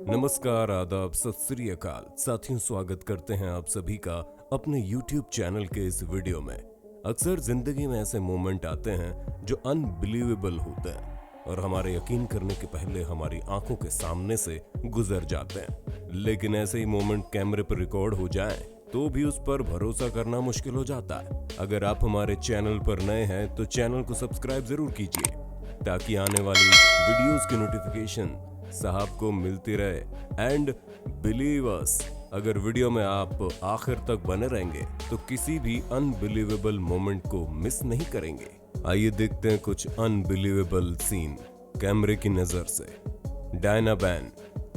नमस्कार, आदाब, सत श्री अकाल। साथियों, स्वागत करते हैं आप सभी का अपने YouTube चैनल के इस वीडियो में। अक्सर जिंदगी में ऐसे मोमेंट आते हैं जो अनबिलीवेबल होते हैं और हमारे यकीन करने के पहले हमारी आंखों के सामने से गुजर जाते हैं। लेकिन ऐसे ही मोमेंट कैमरे पर रिकॉर्ड हो जाएं तो भी उस पर भरोसा करना मुश्किल हो जाता है। अगर आप हमारे चैनल पर नए हैं तो चैनल को सब्सक्राइब जरूर कीजिए ताकि आने वाली वीडियोस की नोटिफिकेशन साहब को मिलती रहे। एंड बिलीव अस, अगर वीडियो में आप आखिर तक बने रहेंगे तो किसी भी अनबिलीवेबल मोमेंट को मिस नहीं करेंगे। आइए देखते हैं कुछ अनबिलीवेबल सीन कैमरे की नजर से। डायना बैन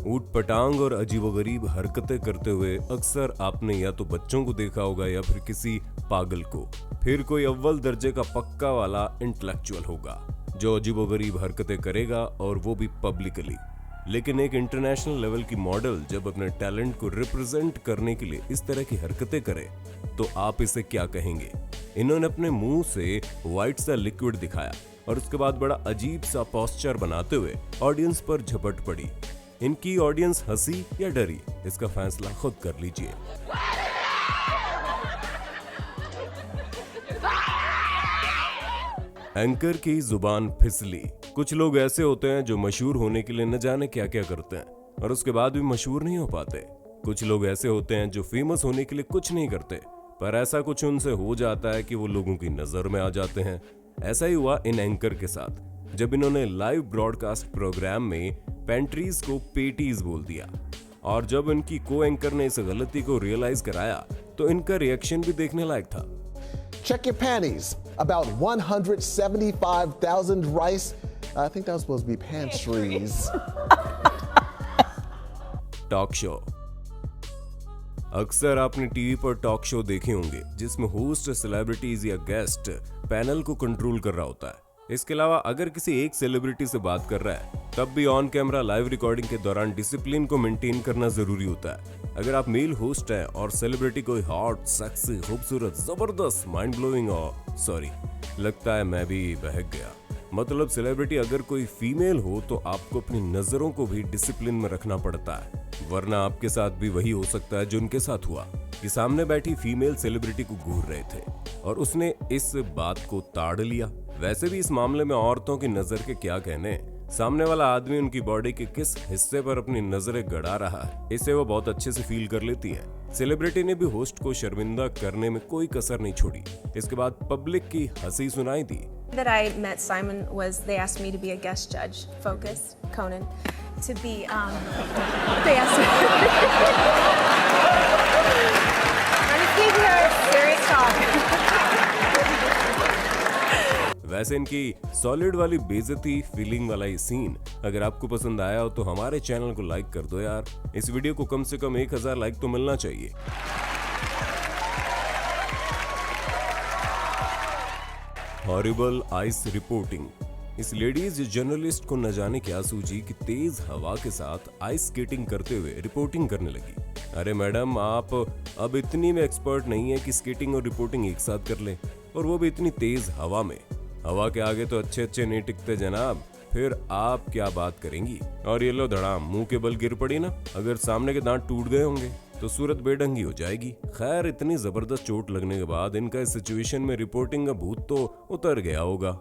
ऊट पटांग और अजीबोगरीब हरकतें करते हुए अक्सर आपने या तो बच्चों को देखा होगा या फिर किसी पागल को, फिर कोई अव्वल दर्जे का पक्का वाला इंटेलेक्चुअल होगा जो अजीबोगरीब हरकतें करेगा और वो भी पब्लिकली। लेकिन एक इंटरनेशनल लेवल की मॉडल जब अपने टैलेंट को रिप्रेजेंट करने के लिए इस तरह की हरकतें करे तो आप इसे क्या कहेंगे। इन्होंने अपने मुंह से व्हाइट सा लिक्विड दिखाया और उसके बाद बड़ा अजीब सा पोस्चर बनाते हुए ऑडियंस पर झपट पड़ी। इनकी ऑडियंस हंसी या डरी, इसका फैसला खुद कर लीजिए। एंकर की जुबान फिसली। कुछ लोग ऐसे होते हैं जो मशहूर होने के लिए न जाने क्या क्या करते हैं और उसके बाद भी मशहूर नहीं हो पाते। कुछ लोग ऐसे होते हैं जो फेमस होने के लिए कुछ नहीं करते पर ऐसा कुछ उनसे हो जाता है कि वो लोगों की नजर में आ जाते हैं। ऐसा ही हुआ इन एंकर के साथ जब इन्होंने लाइव ब्रॉडकास्ट प्रोग्राम में पेंट्रीज को पेटीज बोल दिया और जब इनकी को एंकर ने इस गलती को रियलाइज कराया तो इनका रिएक्शन भी देखने लायक था। Check your panties. About 175,000 rice. I think that was supposed to be pantries. Talk show. अक्सर आपने टीवी पर टॉक शो देखे होंगे जिसमें होस्ट, सेलिब्रिटीज या गेस्ट पैनल को कंट्रोल कर रहा होता है। इसके अलावा अगर किसी एक सेलिब्रिटी से बात कर रहा है तब भी ऑन कैमरा लाइव रिकॉर्डिंग के दौरान डिसिप्लिन को मेंटेन करना जरूरी होता है। अगर आप मेल होस्ट हैं और सेलिब्रिटी कोई हॉट, सेक्सी, खूबसूरत, जबरदस्त, माइंड ब्लोइंग और सॉरी लगता है मैं भी बहक गया, मतलब सेलिब्रिटी अगर कोई फीमेल हो तो आपको अपनी नजरों को भी डिसिप्लिन में रखना पड़ता है, वरना आपके साथ भी वही हो सकता है जो उनके साथ हुआ कि सामने बैठी फीमेल सेलिब्रिटी को घूर रहे थे और उसने इस बात को ताड़ लिया। वैसे भी इस मामले में औरतों की नजर के क्या कहने, सामने वाला आदमी उनकी बॉडी के किस हिस्से पर अपनी नजरें गड़ा रहा है इसे वो बहुत अच्छे से फील कर लेती है। सेलिब्रिटी ने भी होस्ट को शर्मिंदा करने में कोई कसर नहीं छोड़ी। इसके बाद पब्लिक की हंसी सुनाई दी। That I met Simon was they asked me to be a guest judge, Focus, Conan, to be they asked me. Honestly, we are serious talk. वैसे इनकी सॉलिड वाली बेइज्जती फीलिंग वाला ये सीन अगर आपको पसंद आया हो तो हमारे चैनल को लाइक कर दो यार। इस वीडियो को कम से कम 1000 लाइक तो मिलना चाहिए। Horrible ice reporting. इस लेडीज जर्नलिस्ट को न जाने क्या सूझी कि तेज हवा के साथ आइस स्केटिंग करते हुए रिपोर्टिंग करने लगी। अरे मैडम, आप अब इतनी में एक्सपर्ट नहीं है कि स्केटिंग और रिपोर्टिंग एक साथ कर ले, और वो भी इतनी तेज हवा में। हवा के आगे तो अच्छे नहीं टिकते जनाब, फिर आप क्या बात करेंगी। और ये लो धड़ाम, मुंह के बल गिर पड़ी ना। अगर सामने के दांत टूट गए होंगे तो सूरत बेढंगी हो जाएगी। खैर, इतनी जबरदस्त चोट लगने के बाद इनका इस सिचुएशन में रिपोर्टिंग का भूत तो उतर गया होगा।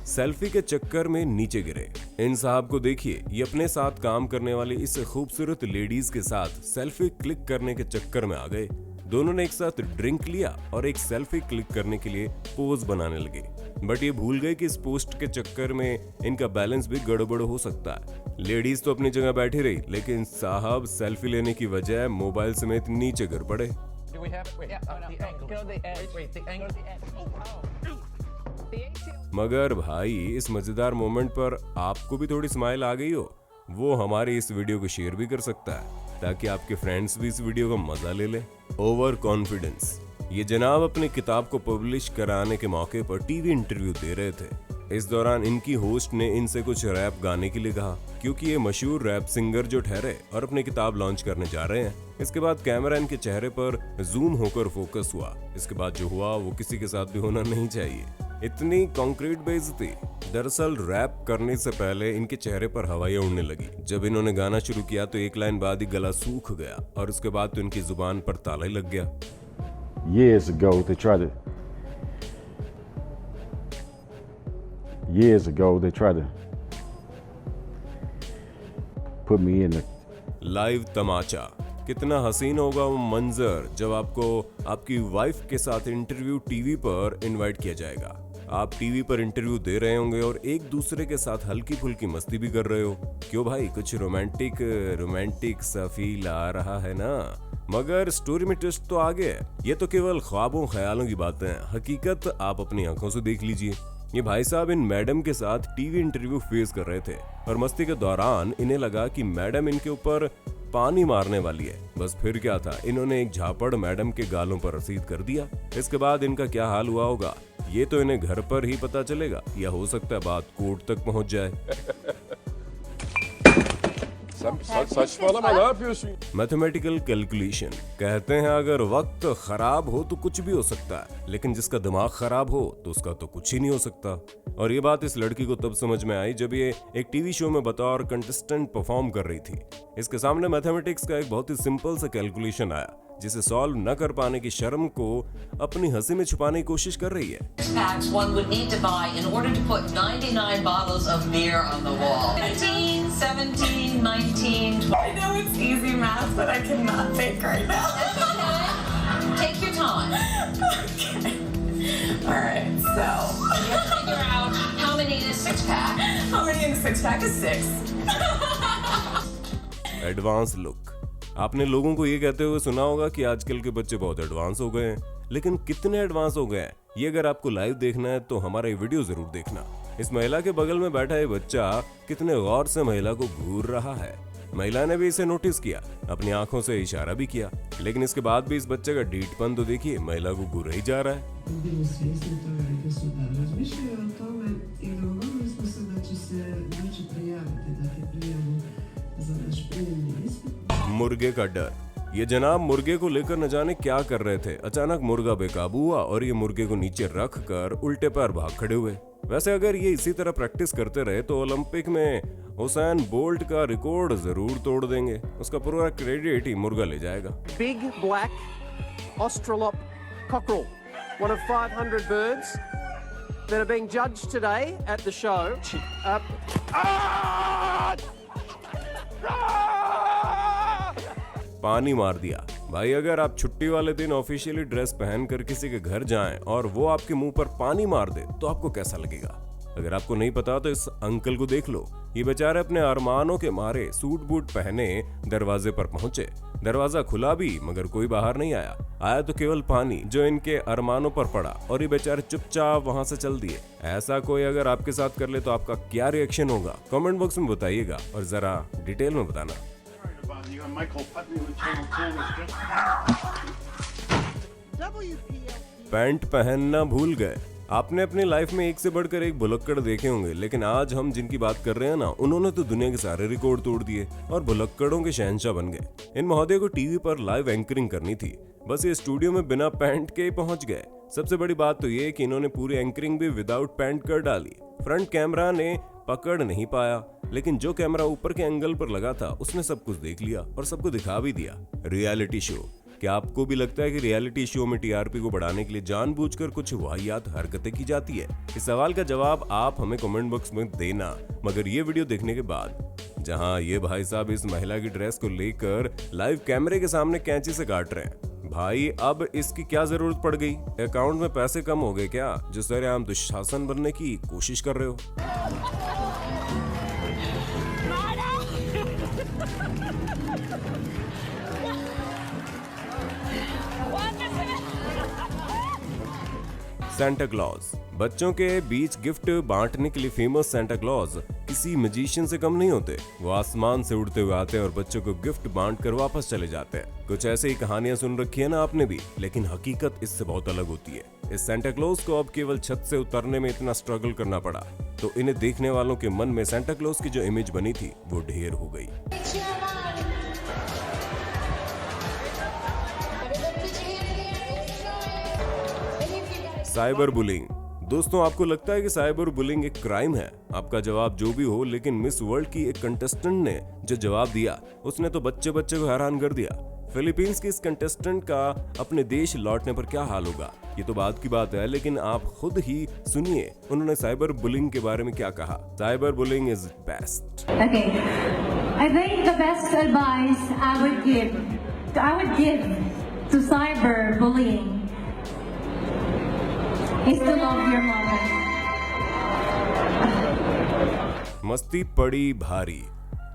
सेल्फी के चक्कर में नीचे गिरे। इन साहब को देखिए, ये अपने साथ काम करने वाली इस खूबसूरत लेडीज के साथ सेल्फी क्लिक करने के चक्कर में आ गए। दोनों ने एक साथ ड्रिंक लिया और एक सेल्फी क्लिक करने के लिए पोज बनाने लगे, बट ये भूल गए कि इस पोस्ट के चक्कर में इनका बैलेंस भी गड़बड़ हो सकता है। लेडीज तो अपनी जगह बैठी रही लेकिन साहब सेल्फी लेने की वजह मोबाइल समेत नीचे गिर पड़े। मगर भाई, इस मजेदार मोमेंट पर आपको भी थोड़ी स्माइल आ गई हो, वो हमारे इस वीडियो को शेयर भी कर सकता है ताकि आपके फ्रेंड्स भी इस वीडियो का मजा ले ले। Over confidence. ये जनाब अपनी किताब को पब्लिश कराने के मौके पर टीवी इंटरव्यू दे रहे थे। इस दौरान इनकी होस्ट ने इनसे कुछ रैप गाने के लिए कहा क्योंकि ये मशहूर रैप सिंगर जो ठहरे और अपनी किताब लॉन्च करने जा रहे हैं। इसके बाद कैमरा इनके चेहरे पर जूम होकर फोकस हुआ। इसके बाद जो हुआ वो किसी के साथ भी होना नहीं चाहिए। इतनी कंक्रीट बेइज्जती। दरअसल रैप करने से पहले इनके चेहरे पर हवाइयां उड़ने लगी। जब इन्होंने गाना शुरू किया तो एक लाइन बाद ही गला सूख गया और उसके बाद तो इनकी जुबान पर ताला ही लग गया। Years ago they tried to put me in the live तमाचा। कितना हसीन होगा वो मंजर जब आपको आपकी वाइफ के साथ इंटरव्यू टीवी पर इनवाइट किया जाएगा। आप टीवी पर इंटरव्यू दे रहे होंगे और एक दूसरे के साथ हल्की फुल्की मस्ती भी कर रहे हो। क्यों भाई, कुछ रोमांटिक सा फील आ रहा है ना? मगर स्टोरी में ट्विस्ट तो आगे है। ये तो केवल ख्वाबों ख्यालों की बातें हैं, हकीकत आप अपनी आंखों से देख लीजिए। ये भाई साहब इन मैडम के साथ टीवी इंटरव्यू फेस कर रहे थे और मस्ती के दौरान इन्हें लगा कि मैडम इनके ऊपर पानी मारने वाली है। बस फिर क्या था, इन्होंने एक झापड़ मैडम के गालों पर रसीद कर दिया। इसके बाद इनका क्या हाल हुआ होगा ये तो इन्हें घर पर ही पता चलेगा, या हो सकता है बात कोर्ट तक पहुंच जाए। saçmalama ne yapıyorsun? Mathematical calculation कहते हैं अगर वक्त खराब हो तो कुछ भी हो सकता है, लेकिन जिसका दिमाग खराब हो तो उसका तो कुछ ही नहीं हो सकता। और ये बात इस लड़की को तब समझ में आई जब ये एक टीवी शो में बतौर कंटेस्टेंट परफॉर्म कर रही थी। इसके सामने मैथमेटिक्स का एक बहुत ही सिंपल सा कैलकुलेशन आया जिसे सॉल्व न कर पाने की शर्म को अपनी हंसी में छुपाने की कोशिश कर रही है। Packs one would need to buy in order to put 99 bottles of beer on the wall. 15, 17, 19, 20. I know it's easy math, but I cannot think right now. Take your time. Okay. All right, so You have to figure out how many in a six pack. how many in a six pack is 6? Advance look. आपने लोगों को ये कहते हुए सुना होगा कि आजकल के बच्चे बहुत एडवांस हो गए हैं, लेकिन कितने एडवांस हो गए हैं ये अगर आपको लाइव देखना है तो हमारा ये वीडियो जरूर देखना। इस महिला के बगल में बैठा ये बच्चा कितने गौर से महिला को घूर रहा है। महिला ने भी इसे नोटिस किया, अपनी आंखों से इशारा भी किया, लेकिन इसके बाद भी इस बच्चे का ढीठपन तो देखिए, महिला को घूर ही जा रहा है। Bili svjesni toga, rekli su da razmišljaju o tome i dogovorili smo se da će se moći prijaviti, dati prijavu za naš prijemni ispit. मुर्गे का डर। ये जनाब मुर्गे को लेकर न जाने क्या कर रहे थे। अचानक मुर्गा बेकाबू हुआ और ये मुर्गे को नीचे रख कर उल्टे पैर भाग खड़े हुए। वैसे अगर ये इसी तरह प्रैक्टिस करते रहे तो ओलंपिक में हुसैन बोल्ट का रिकॉर्ड जरूर तोड़ देंगे। उसका पूरा क्रेडिट ही मुर्गा ले जाएगा। Big black Australorp cockerel, one of 500 birds that are being judged today at the show. पानी मार दिया। भाई अगर आप छुट्टी वाले दिन ऑफिशियली ड्रेस पहनकर किसी के घर जाएं और वो आपके मुंह पर पानी मार दे तो आपको कैसा लगेगा? अगर आपको नहीं पता तो इस अंकल को देख लो। ये बेचारे अपने अरमानों के मारे सूट बूट पहने दरवाजे पर पहुंचे। दरवाजा खुला भी मगर कोई बाहर नहीं आया। आया तो केवल पानी जो इनके अरमानों पर पड़ा और ये बेचारे चुपचाप वहां से चल दिए। ऐसा कोई अगर आपके साथ कर ले तो आपका क्या रिएक्शन होगा? कमेंट बॉक्स में बताइएगा और जरा डिटेल में बताना। पैंट पहनना भूल गए। आपने अपनी लाइफ में एक से बढ़कर एक भुलक्कड़ देखे होंगे, लेकिन आज हम जिनकी बात कर रहे हैं ना, उन्होंने तो दुनिया के सारे रिकॉर्ड तोड़ दिए और भुलक्कड़ों के शहंशाह बन गए। इन महोदय को टीवी पर लाइव एंकरिंग करनी थी, बस ये स्टूडियो में बिना पैंट के ही पहुंच गए। सबसे बड़ी बात तो ये कि इन्होंने पूरी एंकरिंग भी विदाउट पैंट कर डाली। फ्रंट कैमरा ने पकड़ नहीं पाया, लेकिन जो कैमरा ऊपर के एंगल पर लगा था उसने सब कुछ देख लिया और सबको दिखा भी दिया। Reality show. क्या आपको भी लगता है कि रियलिटी शो में टीआरपी को बढ़ाने के लिए जानबूझकर कुछ वाहियात हरकतें की जाती है? इस सवाल का जवाब आप हमें कमेंट बॉक्स में देना, मगर ये वीडियो देखने के बाद, जहां ये भाई साहब इस महिला की ड्रेस को लेकर लाइव कैमरे के सामने कैंची से काट रहे हैं। भाई अब इसकी क्या जरूरत पड़ गई? अकाउंट में पैसे कम हो गए क्या, जो सरेआम दुशासन बनने की कोशिश कर रहे हो? Santa Claus. बच्चों के बीच गिफ्ट बांटने के लिए फेमस सेंटा क्लॉज किसी मैजिशियन से कम नहीं होते। वो आसमान से उड़ते हुए आते हैं और बच्चों को गिफ्ट बांट कर वापस चले जाते हैं। कुछ ऐसे ही कहानियां सुन रखी है ना आपने भी, लेकिन हकीकत इससे बहुत अलग होती है। इस सेंटा क्लॉज को अब केवल छत से उतरने में इतना स्ट्रगल करना पड़ा तो इन्हें देखने वालों के मन में सेंटा क्लॉज की जो इमेज बनी थी वो ढेर हो गई। Cyber bullying. दोस्तों, आपको लगता है कि साइबर बुलिंग एक क्राइम है? आपका जवाब जो भी हो, लेकिन मिस वर्ल्ड की एक कंटेस्टेंट ने जो जवाब दिया उसने तो बच्चे को हैरान कर दिया। फिलीपींस की इस कंटेस्टेंट का अपने देश लौटने पर क्या हाल होगा, ये तो बात की बात है, लेकिन आप खुद ही सुनिए उन्होंने साइबर बुलिंग के बारे में क्या कहा। Cyber bullying is best. Okay, I think the best advice I would give to cyberbullying is to love your mother. मस्ती पड़ी भारी।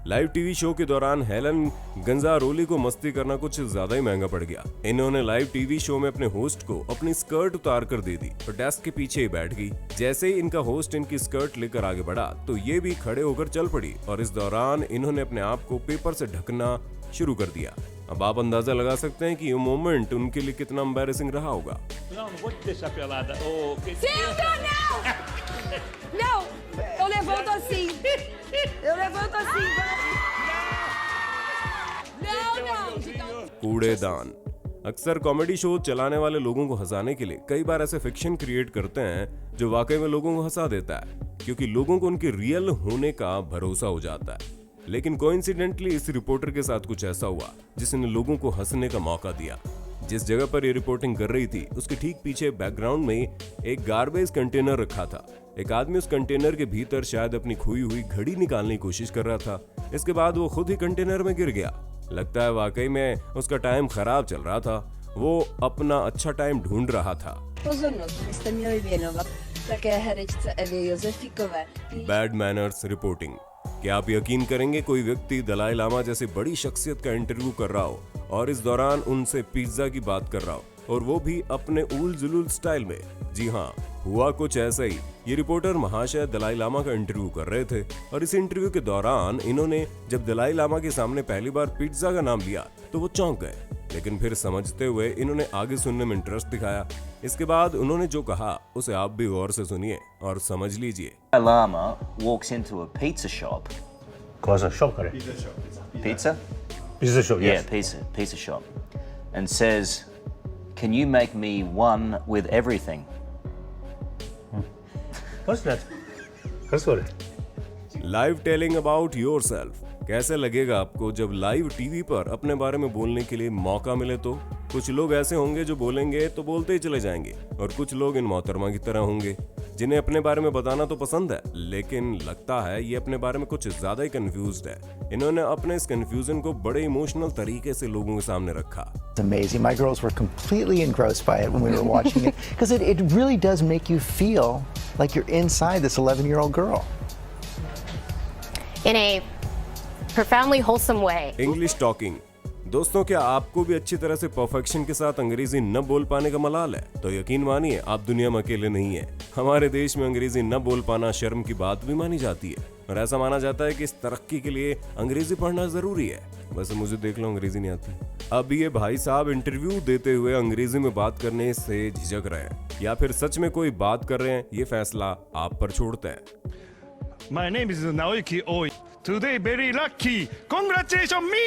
लाइव टीवी शो के दौरान हेलन गंजारोली को मस्ती करना कुछ ज्यादा ही महंगा पड़ गया। इन्होंने लाइव टीवी शो में अपने होस्ट को अपनी स्कर्ट उतार कर दे दी और डेस्क के पीछे ही बैठ गई। जैसे ही इनका होस्ट इनकी स्कर्ट लेकर आगे बढ़ा तो ये भी खड़े होकर चल पड़ी और इस दौरान इन्होंने अपने आप को पेपर से ढकना शुरू कर दिया। अब आप अंदाजा लगा सकते हैं कि ये मोमेंट उनके लिए कितना एम्बैरेसिंग रहा होगा। कूड़ेदान। अक्सर कॉमेडी शो चलाने वाले लोगों को हंसाने के लिए कई बार ऐसे फिक्शन क्रिएट करते हैं जो वाकई में लोगों को हंसा देता है, क्योंकि लोगों को उनके रियल होने का भरोसा हो जाता है। लेकिन कोइंसिडेंटली इस रिपोर्टर के साथ कुछ ऐसा हुआ जिसने लोगों को हंसने का मौका दिया। जिस जगह पर ये रिपोर्टिंग कर रही थी उसके ठीक पीछे बैकग्राउंड में एक गार्बेज कंटेनर रखा था। एक आदमी उस कंटेनर के भीतर शायद अपनी खोई हुई घड़ी निकालने की कोशिश कर रहा था। इसके बाद वो खुद ही कंटेनर में गिर गया। लगता है वाकई में उसका टाइम खराब चल रहा था, वो अपना अच्छा टाइम ढूंढ रहा था। Bad manners reporting. क्या आप यकीन करेंगे, कोई व्यक्ति दलाई लामा जैसे बड़ी शख्सियत का इंटरव्यू कर रहा हो और इस दौरान उनसे पिज्जा की बात कर रहा हो, और वो भी अपने उल जुलूल स्टाइल में। जी हाँ, हुआ कुछ ऐसा ही। ये रिपोर्टर महाशय दलाई लामा का इंटरव्यू कर रहे थे और इस इंटरव्यू के दौरान इन्होंने जब दलाई लामा के सामने पहली बार पिज्जा का नाम लिया तो वो चौंक गए, लेकिन फिर समझते हुए इन्होंने आगे सुनने में इंटरेस्ट दिखाया। इसके बाद उन्होंने जो कहा उसे आप भी गौर से सुनिए और समझ लीजिए। Lama walks into a pizza shop. Cosa shop करे? Pizza? Pizza shop, yes. Yeah, pizza shop. And says, "Can you make me one with everything?" What's that? What's that? Live telling about yourself. कैसे लगेगा आपको जब live TV पर अपने बारे में बोलने के लिए मौका मिले? तो कुछ लोग ऐसे होंगे जो बोलेंगे तो बोलते ही चले जाएंगे, और कुछ लोग इन मोहतरमा की तरह होंगे जिन्हें अपने बारे में बताना तो पसंद है, लेकिन लगता है ये अपने बारे में कुछ ज्यादा ही कंफ्यूज्ड है। इन्होंने अपने इस कंफ्यूजन को बड़े इमोशनल तरीके से लोगों के सामने रखा। It's amazing. My girls were completely engrossed by it when we were watching it, because it really does make you feel like you're inside this 11-year-old girl. In a profoundly wholesome way. English talking. दोस्तों, क्या आपको भी अच्छी तरह से perfection के साथ अंग्रेजी न बोल पाने का मलाल है? तो यकीन मानिए आप दुनिया में अकेले नहीं है। हमारे देश में अंग्रेजी न बोल पाना शर्म की बात भी मानी जाती है, और ऐसा माना जाता है कि इस तरक्की के लिए अंग्रेजी पढ़ना जरूरी है। वैसे मुझे देख लो, अंग्रेजी नहीं आती। अब ये भाई साहब इंटरव्यू देते हुए अंग्रेजी में बात करने से झिझक रहे हैं या फिर सच में कोई बात कर रहे हैं, ये फैसला आप पर छोड़ते हैं। My name is Naoki Oi. Today very lucky. Congratulations me!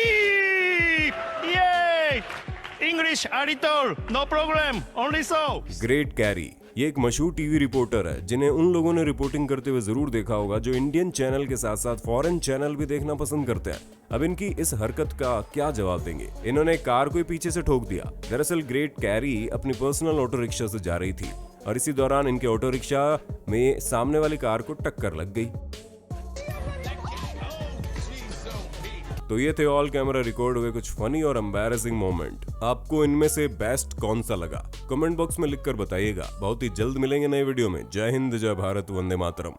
Yay! English a little, no problem. Only so. Great carry. ये एक मशहूर टीवी रिपोर्टर है जिन्हें उन लोगों ने रिपोर्टिंग करते हुए जरूर देखा होगा जो इंडियन चैनल के साथ साथ फॉरेन चैनल भी देखना पसंद करते हैं। अब इनकी इस हरकत का क्या जवाब देंगे? इन्होंने कार को पीछे से ठोक दिया। दरअसल ग्रेट कैरी अपनी पर्सनल ऑटो रिक्शा से जा रही थी और इसी दौरान इनके ऑटो रिक्शा में सामने वाली कार को टक्कर लग गई। तो ये थे ऑल कैमरा रिकॉर्ड हुए कुछ फनी और एम्बैरेसिंग मोमेंट। आपको इनमें से बेस्ट कौन सा लगा? कमेंट बॉक्स में लिखकर बताइएगा। बहुत ही जल्द मिलेंगे नए वीडियो में। जय हिंद, जय भारत, वंदे मातरम।